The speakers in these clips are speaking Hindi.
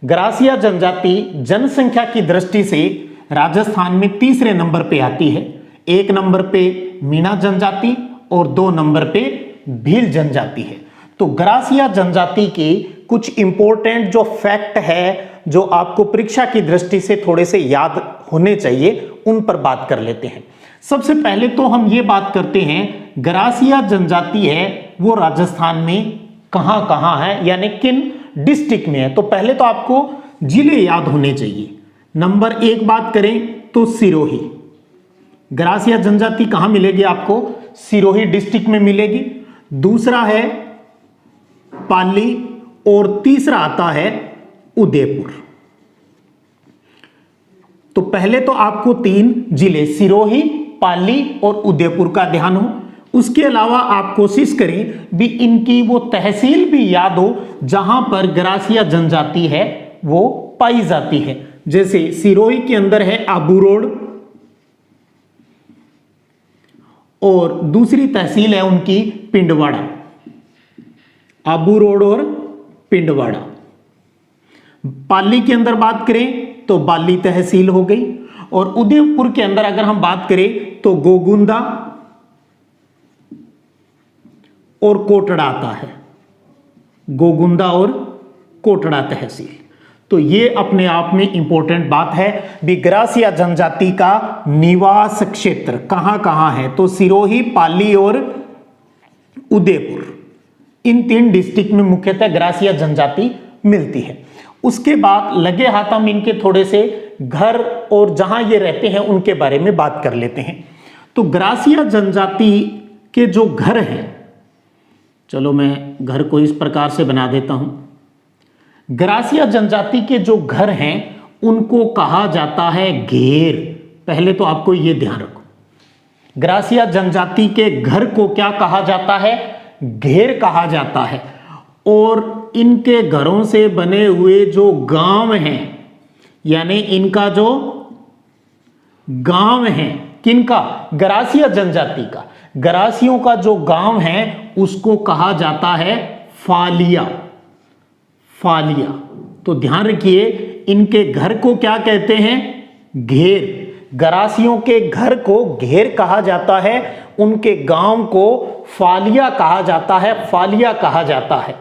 ग्रासिया जनजाति जनसंख्या की दृष्टि से राजस्थान में तीसरे नंबर पे आती है। 1 नंबर पे मीणा जनजाति और 2 नंबर पे भील जनजाति है। तो ग्रासिया जनजाति के कुछ इंपॉर्टेंट जो फैक्ट है, जो आपको परीक्षा की दृष्टि से थोड़े से याद होने चाहिए, उन पर बात कर लेते हैं। सबसे पहले तो हम ये बात करते हैं, ग्रासिया जनजाति है वो राजस्थान में कहां कहां है, यानी किन डिस्ट्रिक्ट में है। तो पहले तो आपको जिले याद होने चाहिए। नंबर 1 बात करें तो सिरोही। ग्रासिया जनजाति कहां मिलेगी आपको? सिरोही डिस्ट्रिक्ट में मिलेगी। दूसरा है पाली और तीसरा आता है उदयपुर। तो पहले तो आपको 3 जिले सिरोही, पाली और उदयपुर का ध्यान हो। उसके अलावा आप कोशिश करें भी इनकी वो तहसील भी याद हो जहां पर ग्रासिया जनजाति है वो पाई जाती है। जैसे सिरोही के अंदर है आबू रोड और दूसरी तहसील है उनकी पिंडवाड़ा। आबू रोड और पिंडवाड़ा। पाली के अंदर बात करें तो बाली तहसील हो गई। और उदयपुर के अंदर अगर हम बात करें तो गोगुंदा और कोटड़ा आता है। गोगुंदा और कोटड़ा तहसील। तो ये अपने आप में इंपॉर्टेंट बात है भी ग्रासिया जनजाति का निवास क्षेत्र कहां कहां है। तो सिरोही, पाली और उदयपुर, इन 3 डिस्ट्रिक्ट में मुख्यतः ग्रासिया जनजाति मिलती है। उसके बाद लगे हाथ हम इनके थोड़े से घर और जहां ये रहते हैं उनके बारे में बात कर लेते हैं। तो ग्रासिया जनजाति के जो घर हैं, चलो मैं घर को इस प्रकार से बना देता हूं। ग्रासिया जनजाति के जो घर हैं उनको कहा जाता है घेर। पहले तो आपको ये ध्यान रखो, ग्रासिया जनजाति के घर को क्या कहा जाता है? घेर कहा जाता है। और इनके घरों से बने हुए जो गांव हैं, यानी इनका जो गांव है, किनका? ग्रासिया जनजाति का। ग्रासियों का जो गांव है उसको कहा जाता है फालिया। फालिया। तो ध्यान रखिए, इनके घर को क्या कहते हैं? घेर। ग्रासियों के घर को घेर कहा जाता है, उनके गांव को फालिया कहा जाता है। फालिया कहा जाता है।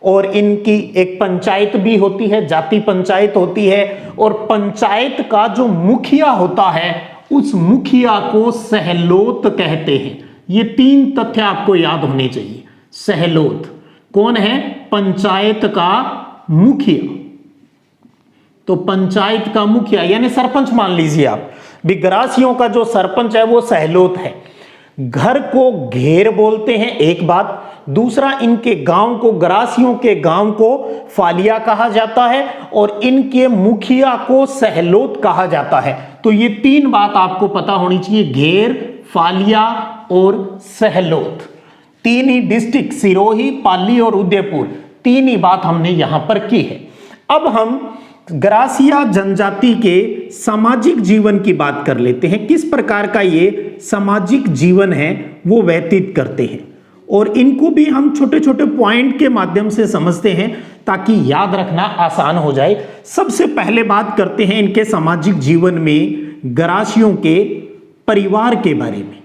और इनकी एक पंचायत भी होती है, जाति पंचायत होती है। और पंचायत का जो मुखिया होता है उस मुखिया को सहलोत कहते हैं। ये 3 तथ्य आपको याद होने चाहिए। सहलोत कौन है? पंचायत का मुखिया। तो पंचायत का मुखिया यानी सरपंच मान लीजिए आप। ग्रासियों का जो सरपंच है वो सहलोत है। घर को घेर बोलते हैं, एक बात। दूसरा, इनके गांव को, ग्रासियों के गांव को फालिया कहा जाता है और इनके मुखिया को सहलोत कहा जाता है। तो ये 3 बात आपको पता होनी चाहिए, घेर, फालिया और सहलोत। 3 ही डिस्ट्रिक्ट, सिरोही, पाली और उदयपुर, 3 ही बात हमने यहां पर की है। अब हम ग्रासिया जनजाति के सामाजिक जीवन की बात कर लेते हैं। किस प्रकार का ये सामाजिक जीवन है वो व्यतीत करते हैं, और इनको भी हम छोटे छोटे पॉइंट के माध्यम से समझते हैं ताकि याद रखना आसान हो जाए। सबसे पहले बात करते हैं इनके सामाजिक जीवन में ग्रासियों के परिवार के बारे में।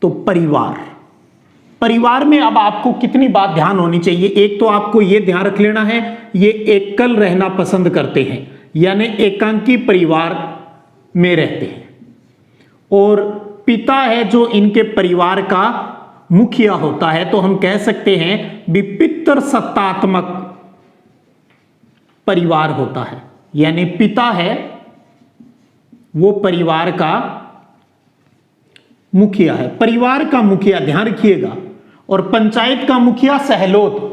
तो परिवार में अब आपको कितनी बात ध्यान होनी चाहिए? एक तो आपको यह ध्यान रख लेना है, ये एकल रहना पसंद करते हैं, यानी एकांकी परिवार में रहते हैं। और पिता है जो इनके परिवार का मुखिया होता है, तो हम कह सकते हैं पितृ सत्तात्मक परिवार होता है। यानी पिता है वो परिवार का मुखिया है, परिवार का मुखिया, ध्यान रखिएगा। और पंचायत का मुखिया सहलोत।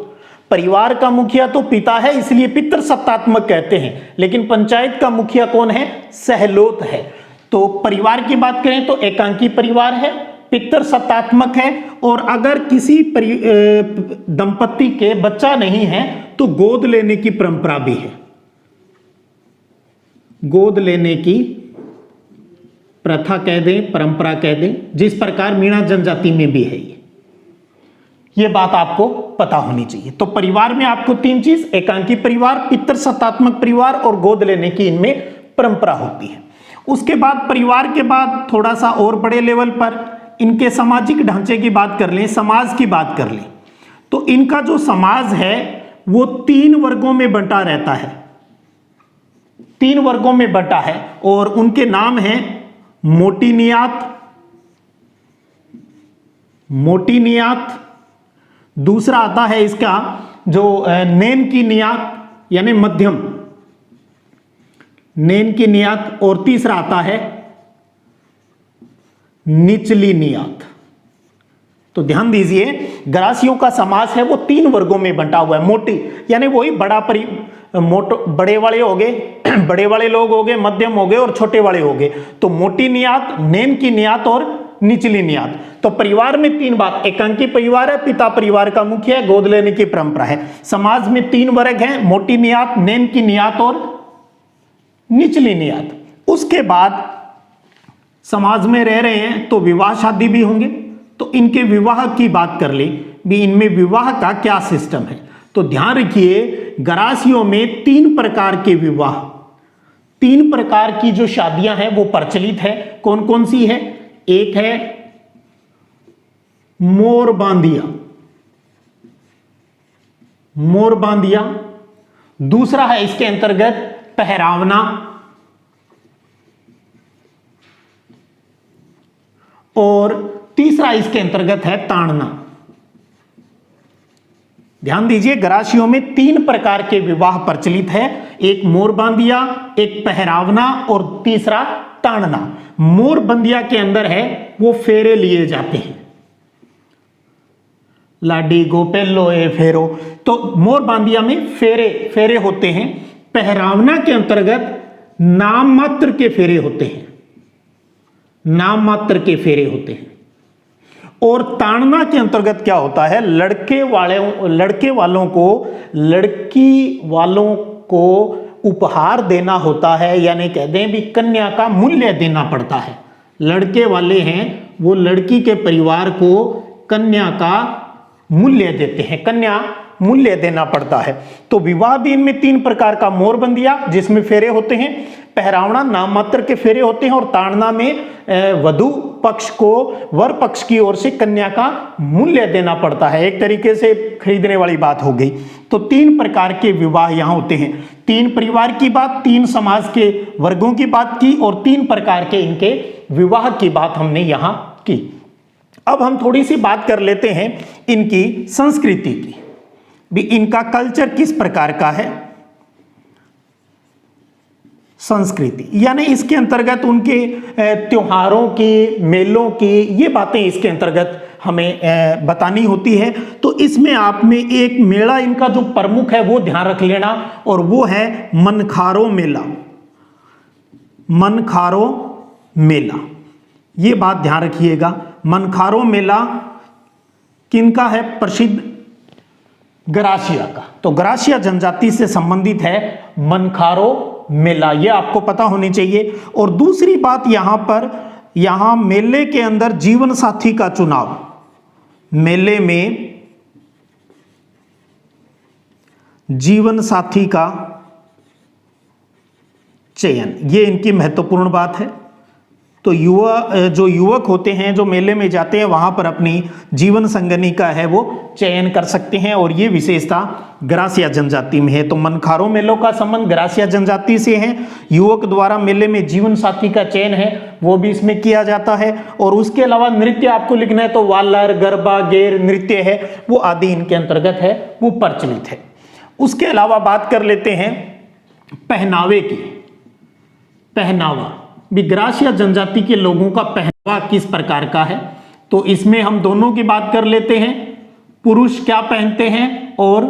परिवार का मुखिया तो पिता है इसलिए पितृ सत्तात्मक कहते हैं, लेकिन पंचायत का मुखिया कौन है? सहलोत है। तो परिवार की बात करें तो एकांकी परिवार है, पितृ सत्तात्मक है, और अगर किसी दंपति के बच्चा नहीं है तो गोद लेने की परंपरा भी है। गोद लेने की प्रथा कह दें, परंपरा कह दें, जिस प्रकार मीणा जनजाति में भी है ये। ये बात आपको पता होनी चाहिए। तो परिवार में आपको तीन चीज, एकांकी परिवार, पितृसत्तात्मक परिवार और गोद लेने की इनमें परंपरा होती है। उसके बाद परिवार के बाद थोड़ा सा और बड़े लेवल पर इनके सामाजिक ढांचे की बात कर लें, समाज की बात कर लें, तो इनका जो समाज है वो तीन वर्गों में बंटा रहता है, तीन वर्गों में बंटा है और उनके नाम हैं मोटी नियात, मोटी नियात, दूसरा आता है इसका जो नैन की नियात यानी मध्यम, नैन की नियात, और तीसरा आता है निचली नियात। तो ध्यान दीजिए, गरासियों का समाज है वो तीन वर्गों में बंटा हुआ है। मोटी यानी वही बड़े वाले हो गए, बड़े वाले लोग हो गए, मध्यम हो गए और छोटे वाले हो गए। तो मोटी नियात, नैन की नियात और निचली नियात। तो परिवार में तीन बात, एकांकी परिवार है, पिता परिवार का मुख्य है, गोद लेने की परंपरा है। समाज में तीन वर्ग हैं, मोटी नियात, नैन की नियात और निचली नियात। उसके बाद समाज में रह रहे हैं तो विवाह शादी भी होंगे, तो इनके विवाह की बात कर ले भी, इनमें विवाह का क्या सिस्टम है। तो ध्यान रखिए, गरासियों में तीन प्रकार के विवाह, तीन प्रकार की जो शादियां हैं वो प्रचलित है। कौन कौन सी है? एक है मोर बांधिया, मोर बांधिया, दूसरा है इसके अंतर्गत पहरावना, और तीसरा इसके अंतर्गत है ताड़ना। ध्यान दीजिए, गरासियों में तीन प्रकार के विवाह प्रचलित है, एक मोर बांधिया, एक पहरावना और तीसरा ताड़ना। मोर बंदिया के अंदर है वो फेरे लिए जाते हैं, लाडी गोपेलो ए फेरो। तो मोर बांधिया में फेरे होते हैं। पहरावना के अंतर्गत नाम मात्र के फेरे होते हैं, नाम मात्र के फेरे होते हैं। और ताड़ना के अंतर्गत क्या होता है? लड़की वालों को उपहार देना होता है, यानी कह दें भी कन्या का मूल्य देना पड़ता है। लड़के वाले हैं वो लड़की के परिवार को कन्या का मूल्य देते हैं, कन्या मूल्य देना पड़ता है। तो विवाह भी इनमें तीन प्रकार का, मोर बंदिया जिसमें फेरे होते हैं, पहरावना नाम मात्र के फेरे होते हैं, और ताड़ना में वधु पक्ष को वर पक्ष की ओर से कन्या का मूल्य देना पड़ता है। एक तरीके से खरीदने वाली बात हो गई। तो तीन प्रकार के विवाह यहां होते हैं। तीन परिवार की बात, तीन समाज के वर्गों की बात की, और तीन प्रकार के इनके विवाह की बात हमने यहां की। अब हम थोड़ी सी बात कर लेते हैं इनकी संस्कृति की, भी इनका कल्चर किस प्रकार का है। संस्कृति यानी इसके अंतर्गत उनके त्योहारों की, मेलों की, ये बातें इसके अंतर्गत हमें बतानी होती है। तो इसमें आप में एक मेला इनका जो प्रमुख है वो ध्यान रख लेना, और वो है मनखारो मेला। मनखारो मेला, ये बात ध्यान रखिएगा। मनखारो मेला किनका है? प्रसिद्ध गरासिया का। तो गरासिया जनजाति से संबंधित है मनखारो मेला, ये आपको पता होनी चाहिए। और दूसरी बात यहां मेले के अंदर जीवन साथी का चुनाव, मेले में जीवन साथी का चयन, ये इनकी महत्वपूर्ण बात है। तो जो युवक होते हैं जो मेले में जाते हैं वहां पर अपनी जीवन संगनी का है वो चयन कर सकते हैं, और ये विशेषता गरासिया जनजाति में है। तो मनखारो मेलों का संबंध गरासिया जनजाति से है। युवक द्वारा मेले में जीवन साथी का चयन है वो भी इसमें किया जाता है। और उसके अलावा नृत्य आपको लिखना है तो वालर, गरबा, गेर नृत्य है वो आदि इनके अंतर्गत है, वो प्रचलित है। उसके अलावा बात कर लेते हैं पहनावे की। पहनावा भी गरासिया जनजाति के लोगों का पहनावा किस प्रकार का है, तो इसमें हम दोनों की बात कर लेते हैं। पुरुष क्या पहनते हैं और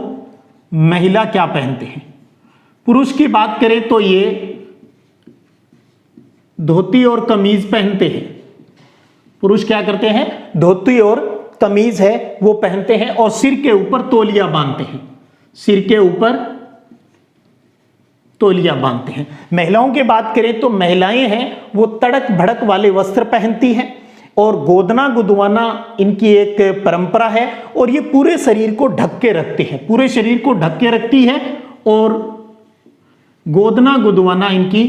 महिला क्या पहनते हैं। पुरुष की बात करें तो ये धोती और कमीज पहनते हैं। पुरुष क्या करते हैं? धोती और कमीज है वो पहनते हैं, और सिर के ऊपर तौलिया बांधते हैं। सिर के ऊपर तौलिया बांधते हैं। महिलाओं की बात करें तो महिलाएं हैं वो तड़क भड़क वाले वस्त्र पहनती हैं, और गोदना गुदवाना इनकी एक परंपरा है और ये पूरे शरीर को ढक के रखते हैं, पूरे शरीर को ढक के रखती है और गोदना गुदवाना इनकी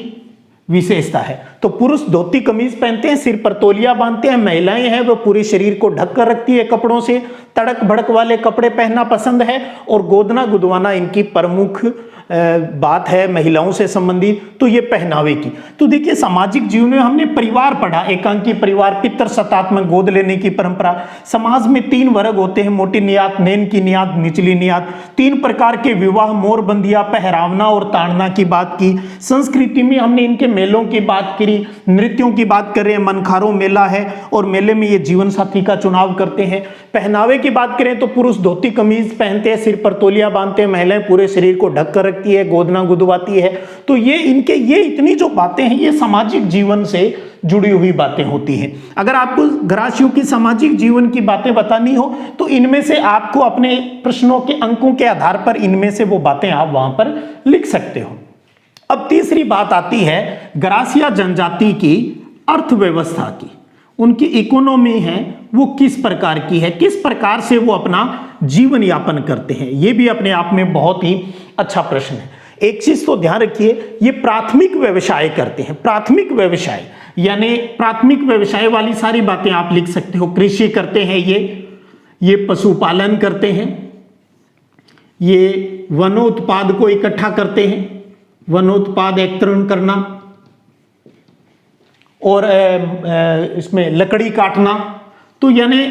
विशेषता है। तो पुरुष धोती कमीज पहनते हैं, सिर पर तौलिया बांधते हैं, महिलाएं हैं वो पूरे शरीर को ढक कर रखती है कपड़ों से, तड़क भड़क वाले कपड़े पहनना पसंद है और गोदना गुदवाना इनकी प्रमुख बात है महिलाओं से संबंधित। तो ये पहनावे की। तो देखिए सामाजिक जीवन में हमने परिवार पढ़ा, एकांकी परिवार, पितर सतात्मक गोद लेने की परंपरा। समाज में 3 वर्ग होते हैं, मोटी नियात, नेन की नियात, निचली नियात। 3 प्रकार के विवाह, मोरबंदिया, पहरावना और ताड़ना की बात की। संस्कृति में हमने इनके मेलों की बात करी, नृत्यों की बात कर रहे हैं, मनखारो मेला है और मेले में ये जीवन साथी का चुनाव करते हैं। पहनावे की बात करें तो पुरुष धोती कमीज पहनते हैं, सिर पर तौलिया बांधते हैं, महिलाएं पूरे शरीर को ढक कर रखती है, गोदना गुदवाती है। तो ये इतनी जो बातें हैं ये सामाजिक जीवन से जुड़ी हुई बातें होती हैं। अगर आपको ग्रासियों की सामाजिक जीवन की बातें बतानी हो तो इनमें से आपको अपने प्रश्नों के अंकों के आधार पर इनमें से वो बातें आप वहां पर लिख सकते हो। अब तीसरी बात आती है ग्रासिया जनजाति की अर्थव्यवस्था की। उनकी इकोनॉमी है वो किस प्रकार की है, किस प्रकार से वो अपना जीवन यापन करते हैं, ये भी अपने आप में बहुत ही अच्छा प्रश्न है। एक चीज तो ध्यान रखिए, ये प्राथमिक व्यवसाय करते हैं। प्राथमिक व्यवसाय यानी प्राथमिक व्यवसाय वाली सारी बातें आप लिख सकते हो। कृषि करते हैं ये पशुपालन करते हैं, ये वनोत्पाद को इकट्ठा करते हैं, वनोत्पाद एकत्रीकरण करना और इसमें लकड़ी काटना। तो यानी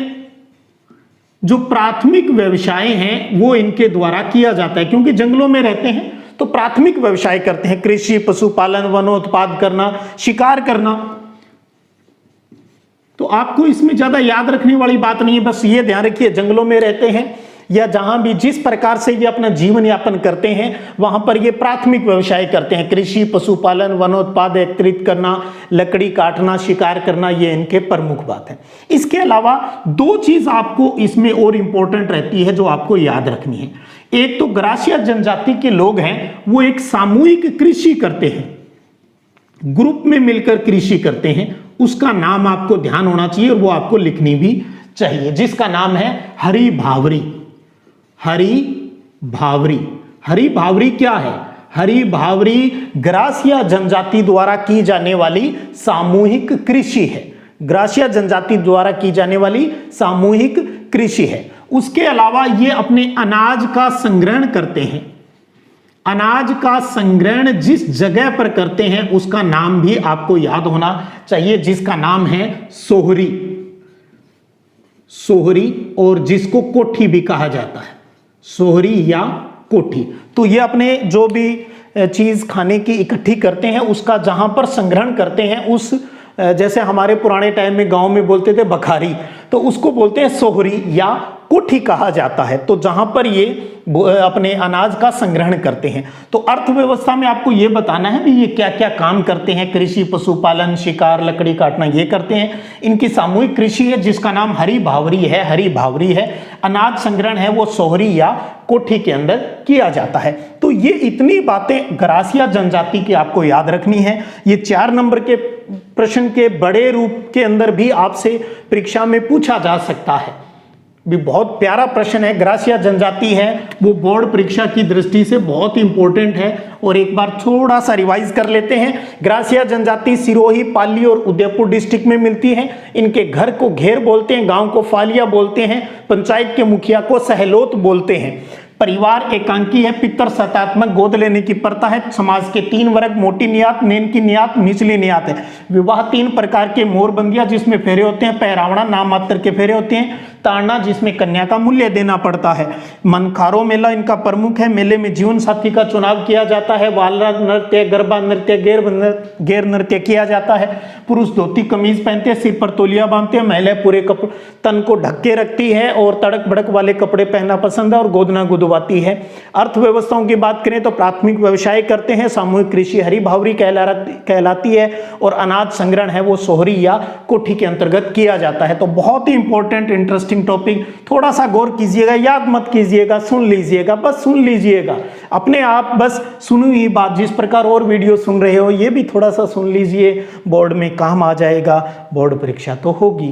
जो प्राथमिक व्यवसाय हैं वो इनके द्वारा किया जाता है, क्योंकि जंगलों में रहते हैं तो प्राथमिक व्यवसाय करते हैं। कृषि, पशुपालन, वनोत्पाद करना, शिकार करना। तो आपको इसमें ज्यादा याद रखने वाली बात नहीं है, बस ये ध्यान रखिए जंगलों में रहते हैं या जहां भी जिस प्रकार से ये अपना जीवन यापन करते हैं वहां पर ये प्राथमिक व्यवसाय करते हैं। कृषि, पशुपालन, वनोत्पाद एकत्रित करना, लकड़ी काटना, शिकार करना, ये इनके प्रमुख बात है। इसके अलावा 2 चीज आपको इसमें और इंपॉर्टेंट रहती है जो आपको याद रखनी है। एक तो ग्रासिया जनजाति के लोग हैं वो एक सामूहिक कृषि करते हैं, ग्रुप में मिलकर कृषि करते हैं। उसका नाम आपको ध्यान होना चाहिए और वो आपको लिखनी भी चाहिए, जिसका नाम है हरि भावरी। हरि भावरी। हरि भावरी क्या है? हरि भावरी ग्रासिया जनजाति द्वारा की जाने वाली सामूहिक कृषि है। ग्रासिया जनजाति द्वारा की जाने वाली सामूहिक कृषि है। उसके अलावा ये अपने अनाज का संग्रहण करते हैं। अनाज का संग्रहण जिस जगह पर करते हैं उसका नाम भी आपको याद होना चाहिए, जिसका नाम है सोहरी। सोहरी, और जिसको कोठी भी कहा जाता है, सोहरी या कोठी। तो ये अपने जो भी चीज खाने की इकट्ठी करते हैं उसका जहां पर संग्रहण करते हैं, उस जैसे हमारे पुराने टाइम में गांव में बोलते थे बखारी, तो उसको बोलते हैं सोहरी या कोठी कहा जाता है। तो जहां पर ये अपने अनाज का संग्रहण करते हैं। तो अर्थव्यवस्था में आपको ये बताना है भी ये क्या क्या काम करते हैं। कृषि, पशुपालन, शिकार, लकड़ी काटना, ये करते हैं। इनकी सामूहिक कृषि है जिसका नाम हरि भावरी है। हरि भावरी है। अनाज संग्रहण है वो सोहरी या कोठी के अंदर किया जाता है। तो ये इतनी बातें ग्रासिया जनजाति की आपको याद रखनी है। ये 4 नंबर के प्रश्न के बड़े रूप के अंदर भी आपसे परीक्षा में पूछा जा सकता है। भी बहुत प्यारा प्रश्न है। ग्रासिया जनजाति है वो बोर्ड परीक्षा की दृष्टि से बहुत इंपॉर्टेंट है। और एक बार थोड़ा सा रिवाइज कर लेते हैं। ग्रासिया जनजाति सिरोही, पाली और उदयपुर डिस्ट्रिक्ट में मिलती है। इनके घर को घेर बोलते हैं, गांव को फालिया बोलते हैं, पंचायत के मुखिया को सहलोत बोलते हैं। परिवार एकांकी है, पितर सतात्मक गोद लेने की प्रथा है। समाज के 3 वर्ग, मोटी नियात, नेन की नियात, निचली नियात है। विवाह 3 प्रकार के, मोरबंदिया जिसमें फेरे होते हैं, पहरावना नाम मात्र के फेरे होते हैं, ताड़ना जिसमें कन्या का मूल्य देना पड़ता है। मनखारो मेला इनका प्रमुख है। मेले में जीवन साथी का चुनाव किया जाता है। वाला नृत्य, गरबा नृत्य, गैर नृत्य किया जाता है। पुरुष धोती कमीज पहनते हैं, सिर पर तौलिया बांधते हैं, महिलाएं पूरे तन को ढक के रखती है और तड़क भड़क वाले कपड़े पहनना पसंद है और गोदना गुदवाती है। अर्थव्यवस्थाओं की बात करें तो प्राथमिक व्यवसाय करते हैं। सामूहिक कृषि हरि भावरी कहलाती है और अनाज संग्रहण है वो सोहरी या कोठी के अंतर्गत किया जाता है। तो बहुत ही इंपॉर्टेंट इंटरेस्टिंग इंटरेस्टिंग टॉपिक, थोड़ा सा गौर कीजिएगा, याद मत कीजिएगा, सुन लीजिएगा, बस सुन लीजिएगा अपने आप, बस सुनी हुई बात, जिस प्रकार और वीडियो सुन रहे हो ये भी थोड़ा सा सुन लीजिए, बोर्ड में काम आ जाएगा, बोर्ड परीक्षा तो होगी।